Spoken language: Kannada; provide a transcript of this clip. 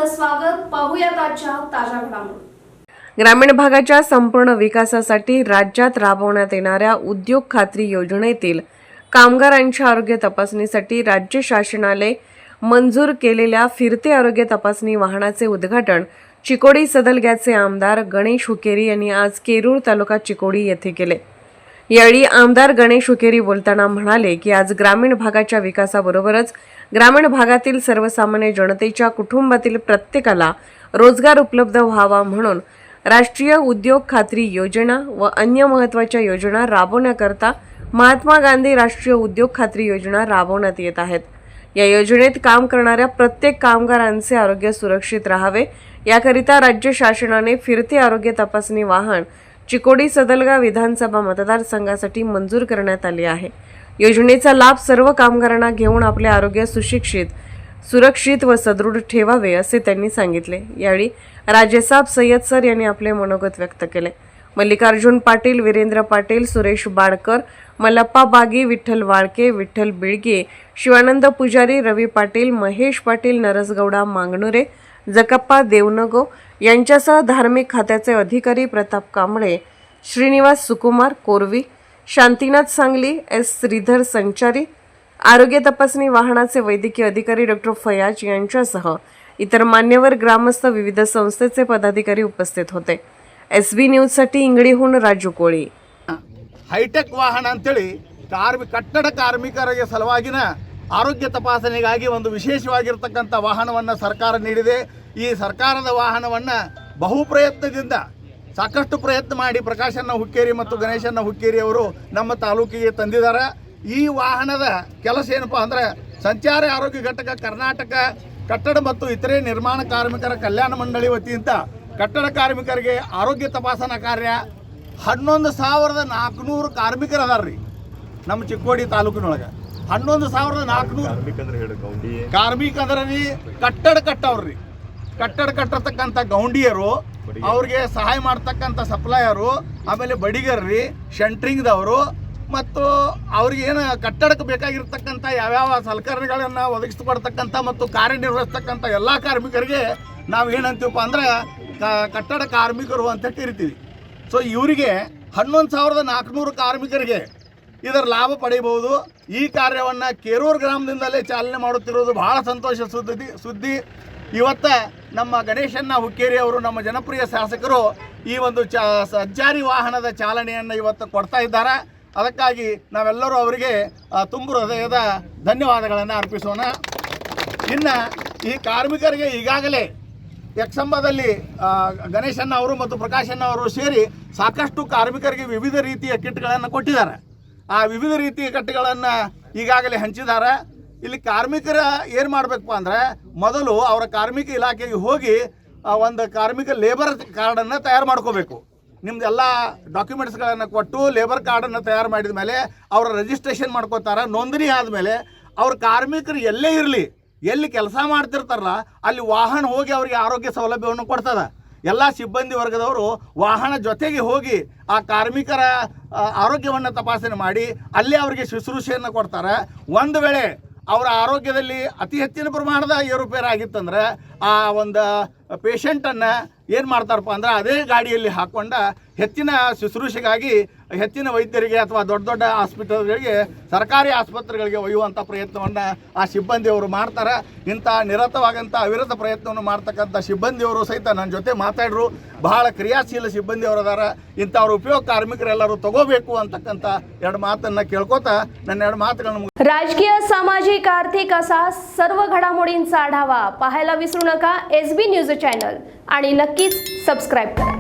आपलं स्वागत. पाहूयात आजच्या ताज्या घडामोडी. ग्रामीण भागाच्या संपूर्ण विकासासाठी राज्यात राबवण्यात येणाऱ्या उद्योग खात्री योजनेतील कामगारांच्या आरोग्य तपासणीसाठी राज्य शासनाने मंजूर केलेल्या फिरते आरोग्य तपासणी वाहनाचे उद्घाटन चिकोडी सदलग्याचे आमदार गणेश हुकेरी यांनी आज केरूर तालुका चिकोडी येथे केले. यावेळी आमदार गणेश हुकेरी बोलताना म्हणाले की आज ग्रामीण भागाच्या विकासाबरोबरच ग्रामीण भागातील सर्वसामान्य जनतेच्या कुटुंबातील प्रत्येकाला रोजगार उपलब्ध व्हावा म्हणून राष्ट्रीय उद्योग खात्री योजना व अन्य महत्त्वाच्या योजना राबवण्याकरता महात्मा गांधी राष्ट्रीय उद्योग खात्री योजना राबवण्यात येत आहेत. या योजनेत काम करणाऱ्या प्रत्येक कामगारांचे आरोग्य सुरक्षित राहावे याकरिता राज्य शासनाने फिरते आरोग्य तपासणी वाहन चिकोडी सदलगा विधानसभा मतदारसंघासाठी मंजूर करण्यात आले आहे. योजनेचा लाभ सर्व कामगारांना घेऊन आपले आरोग्य सुरक्षित व सदृढ ठेवावे असे त्यांनी सांगितले. यावेळी राजेसाब सय्यद सर यांनी आपले मनोगत व्यक्त केले. मल्लिकार्जुन पाटील, वीरेंद्र पाटील, सुरेश बाडकर, मल्लप्पा बागी, विठ्ठल वाळके, विठ्ठल बिळगे, शिवानंद पुजारी, रवी पाटील, महेश पाटील, नरसगौडा मांगणुरे, जकप्पा देवनगो यांच्यासह धार्मिक खात्याचे अधिकारी प्रताप कांबळे, श्रीनिवास सुकुमार कोरवी, शांतीनाथ सांगली, एस श्रीधर संचारी, आरोग्य तपासणी वाहनाचे वैद्यकीय अधिकारी डॉक्टर फयाज यांच्यासह इतर मान्यवर ग्रामस्थ विविध संस्थेचे पदाधिकारी उपस्थित होते. SB न्यूज साठी इंगडीहून राजू कोळी. ಹೈಟೆಕ್ ವಾಹನ ಅಂತೇಳಿ ಕಟ್ಟಡ ಕಾರ್ಮಿಕರಿಗೆ ಸಲುವಾಗಿನ ಆರೋಗ್ಯ ತಪಾಸಣೆಗಾಗಿ ಒಂದು ವಿಶೇಷವಾಗಿರ್ತಕ್ಕಂಥ ವಾಹನವನ್ನು ಸರ್ಕಾರ ನೀಡಿದೆ. ಈ ಸರ್ಕಾರದ ವಾಹನವನ್ನು ಬಹು ಪ್ರಯತ್ನದಿಂದ ಸಾಕಷ್ಟು ಪ್ರಯತ್ನ ಮಾಡಿ ಪ್ರಕಾಶಣ್ಣ ಹುಕ್ಕೇರಿ ಮತ್ತು ಗಣೇಶಣ್ಣ ಹುಕ್ಕೇರಿ ಅವರು ನಮ್ಮ ತಾಲೂಕಿಗೆ ತಂದಿದ್ದಾರೆ. ಈ ವಾಹನದ ಕೆಲಸ ಏನಪ್ಪ ಅಂದರೆ ಸಂಚಾರ ಆರೋಗ್ಯ ಘಟಕ ಕರ್ನಾಟಕ ಕಟ್ಟಡ ಮತ್ತು ಇತರೆ ನಿರ್ಮಾಣ ಕಾರ್ಮಿಕರ ಕಲ್ಯಾಣ ಮಂಡಳಿ ವತಿಯಿಂದ ಕಟ್ಟಡ ಕಾರ್ಮಿಕರಿಗೆ ಆರೋಗ್ಯ ತಪಾಸಣಾ ಕಾರ್ಯ 11,400 ಕಾರ್ಮಿಕರು ಅದಾರ ರೀ ನಮ್ಮ ಚಿಕ್ಕೋಡಿ ತಾಲೂಕಿನೊಳಗೆ. 11,400 ಕಾರ್ಮಿಕ ಅದರ ರೀ. ಕಟ್ಟಡ ಕಟ್ಟವ್ರಿ, ಕಟ್ಟಡ ಕಟ್ಟತಕ್ಕಂಥ ಗೌಂಡಿಯರು, ಅವ್ರಿಗೆ ಸಹಾಯ ಮಾಡ್ತಕ್ಕಂಥ ಸಪ್ಲೈಯರು, ಆಮೇಲೆ ಬಡಿಗರ್ರಿ, ಶೆಂಟ್ರಿಂಗ್ದವರು ಮತ್ತು ಅವ್ರಿಗೆ ಏನು ಕಟ್ಟಡಕ್ಕೆ ಬೇಕಾಗಿರ್ತಕ್ಕಂಥ ಯಾವ್ಯಾವ ಸಲಕರಣೆಗಳನ್ನು ಒದಗಿಸಿಕೊಡ್ತಕ್ಕಂಥ ಮತ್ತು ಕಾರ್ಯನಿರ್ವಹಿಸ್ತಕ್ಕಂಥ ಎಲ್ಲ ಕಾರ್ಮಿಕರಿಗೆ ನಾವು ಏನಂತೀವಪ್ಪ ಅಂದ್ರೆ ಕಟ್ಟಡ ಕಾರ್ಮಿಕರು ಅಂತ ಕರಿತೀವಿ. ಸೊ ಇವರಿಗೆ 11,400 ಕಾರ್ಮಿಕರಿಗೆ ಇದರ ಲಾಭ ಪಡೆಯಬಹುದು. ಈ ಕಾರ್ಯವನ್ನು ಕೇರೂರು ಗ್ರಾಮದಿಂದಲೇ ಚಾಲನೆ ಮಾಡುತ್ತಿರುವುದು ಬಹಳ ಸಂತೋಷ ಸುದ್ದಿ. ಇವತ್ತು ನಮ್ಮ ಗಣೇಶಣ್ಣ ಹುಕ್ಕೇರಿ ಅವರು ನಮ್ಮ ಜನಪ್ರಿಯ ಶಾಸಕರು ಈ ಒಂದು ಸಂಚಾರಿ ವಾಹನದ ಚಾಲನೆಯನ್ನು ಇವತ್ತು ಕೊಡ್ತಾ ಇದ್ದಾರೆ. ಅದಕ್ಕಾಗಿ ನಾವೆಲ್ಲರೂ ಅವರಿಗೆ ತುಂಬು ಹೃದಯದ ಧನ್ಯವಾದಗಳನ್ನು ಅರ್ಪಿಸೋಣ. ಇನ್ನು ಈ ಕಾರ್ಮಿಕರಿಗೆ ಈಗಾಗಲೇ ಯಕ್ಷಂಬದಲ್ಲಿ ಗಣೇಶಣ್ಣ ಅವರು ಮತ್ತು ಪ್ರಕಾಶಣ್ಣ ಅವರು ಸೇರಿ ಸಾಕಷ್ಟು ಕಾರ್ಮಿಕರಿಗೆ ವಿವಿಧ ರೀತಿಯ ಕಿಟ್ಗಳನ್ನು ಕೊಟ್ಟಿದ್ದಾರೆ. ಆ ವಿವಿಧ ರೀತಿಯ ಕಿಟ್ಗಳನ್ನು ಈಗಾಗಲೇ ಹಂಚಿದ್ದಾರೆ. ಇಲ್ಲಿ ಕಾರ್ಮಿಕರ ಏನು ಮಾಡಬೇಕಪ್ಪ ಅಂದರೆ ಮೊದಲು ಅವರ ಕಾರ್ಮಿಕ ಇಲಾಖೆಗೆ ಹೋಗಿ ಒಂದು ಕಾರ್ಮಿಕ ಲೇಬರ್ ಕಾರ್ಡನ್ನು ತಯಾರು ಮಾಡ್ಕೋಬೇಕು. ನಿಮ್ದೆಲ್ಲ ಡಾಕ್ಯುಮೆಂಟ್ಸ್ಗಳನ್ನು ಕೊಟ್ಟು ಲೇಬರ್ ಕಾರ್ಡನ್ನು ತಯಾರು ಮಾಡಿದ ಮೇಲೆ ಅವರ ರಿಜಿಸ್ಟ್ರೇಷನ್ ಮಾಡ್ಕೋತಾರೆ. ನೋಂದಣಿ ಆದಮೇಲೆ ಅವ್ರ ಕಾರ್ಮಿಕರು ಎಲ್ಲೇ ಇರಲಿ, ಎಲ್ಲಿ ಕೆಲಸ ಮಾಡ್ತಿರ್ತಾರಲ್ಲ ಅಲ್ಲಿ ವಾಹನ ಹೋಗಿ ಅವರಿಗೆ ಆರೋಗ್ಯ ಸೌಲಭ್ಯವನ್ನು ಕೊಡ್ತದೆ. ಎಲ್ಲ ಸಿಬ್ಬಂದಿ ವರ್ಗದವರು ವಾಹನ ಜೊತೆಗೆ ಹೋಗಿ ಆ ಕಾರ್ಮಿಕರ ಆರೋಗ್ಯವನ್ನು ತಪಾಸಣೆ ಮಾಡಿ ಅಲ್ಲೇ ಅವರಿಗೆ ಶುಶ್ರೂಷೆಯನ್ನು ಕೊಡ್ತಾರೆ. ಒಂದು ವೇಳೆ ಅವರ ಆರೋಗ್ಯದಲ್ಲಿ ಅತಿ ಹೆಚ್ಚಿನ ಪ್ರಮಾಣದ ಏರುಪೇರು ಆಗಿತ್ತಂದ್ರೆ ಆ ಒಂದು ಪೇಷಂಟನ್ನು ಏನು ಮಾಡ್ತಾರಪ್ಪ ಅಂದ್ರೆ ಅದೇ ಗಾಡಿಯಲ್ಲಿ ಹಾಕ್ಕೊಂಡ ಹೆಚ್ಚಿನ ಶುಶ್ರೂಷೆಗಾಗಿ ಹೆಚ್ಚಿನ ವೈದ್ಯರಿಗೆ ಅಥವಾ ದೊಡ್ಡ ದೊಡ್ಡ ಹಾಸ್ಪಿಟಲ್ಗಳಿಗೆ, ಸರ್ಕಾರಿ ಆಸ್ಪತ್ರೆಗಳಿಗೆ ಒಯ್ಯುವಂಥ ಪ್ರಯತ್ನವನ್ನು ಆ ಸಿಬ್ಬಂದಿಯವರು ಮಾಡ್ತಾರೆ. ಇಂಥ ನಿರತವಾಗಂಥ ಅವಿರತ ಪ್ರಯತ್ನವನ್ನು ಮಾಡ್ತಕ್ಕಂಥ ಸಿಬ್ಬಂದಿಯವರು ಸಹಿತ ನನ್ನ ಜೊತೆ ಮಾತಾಡಿದ್ರು. ಬಹಳ ಕ್ರಿಯಾಶೀಲ ಸಿಬ್ಬಂದಿಯವರು ಅದಾರ. ಇಂಥವ್ರ ಉಪಯೋಗ ಕಾರ್ಮಿಕರೆಲ್ಲರೂ ತಗೋಬೇಕು ಅಂತಕ್ಕಂಥ ಎರಡು ಮಾತನ್ನು ಕೇಳ್ಕೊತಾ ನನ್ನ ಎರಡು ಮಾತುಗಳನ್ನು राजकीय, सामाजिक, आर्थिक असा सर्व घडामोडींचा आढावा पाहायला विसरू नका SB न्यूज चॅनल आणि नक्कीच सबस्क्राईब करा.